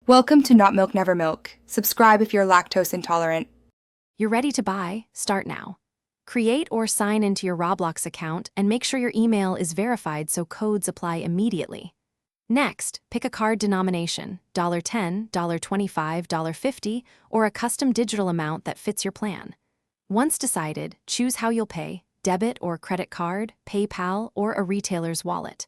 Welcome to Not Milk Never Milk. Subscribe if you're lactose intolerant. You're ready to buy? Start now. Create or sign into your Roblox account and make sure your email is verified so codes apply immediately. Next, pick a card denomination, $10, $25, $50, or a custom digital amount that fits your plan. Once decided, choose how you'll pay, debit or credit card, PayPal, or a retailer's wallet.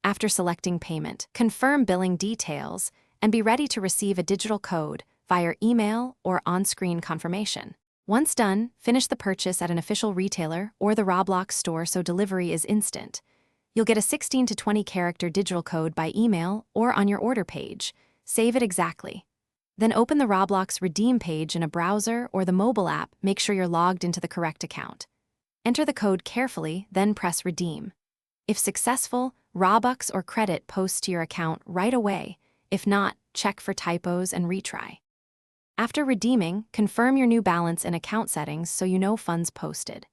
After selecting payment, confirm billing details, and be ready to receive a digital code via email or on-screen confirmation. Once done, finish the purchase at an official retailer or the Roblox store so delivery is instant. You'll get a 16 to 20 character digital code by email or on your order page. Save it exactly. Then open the Roblox redeem page in a browser or the mobile app. Make sure you're logged into the correct account. Enter the code carefully, then press redeem. If successful, Robux or credit posts to your account right away. If not, check for typos and retry. After redeeming, confirm your new balance in account settings so you know funds posted.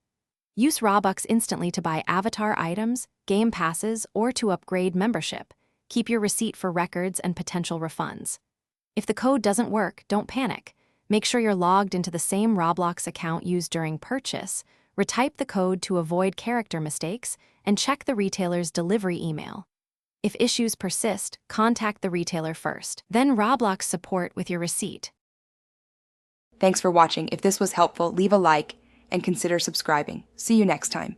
Use Robux instantly to buy avatar items, game passes, or to upgrade membership. Keep your receipt for records and potential refunds. If the code doesn't work, don't panic. Make sure you're logged into the same Roblox account used during purchase, retype the code to avoid character mistakes, and check the retailer's delivery email. If issues persist, contact the retailer first, then Roblox support with your receipt. Thanks for watching. If this was helpful, leave a like and consider subscribing. See you next time.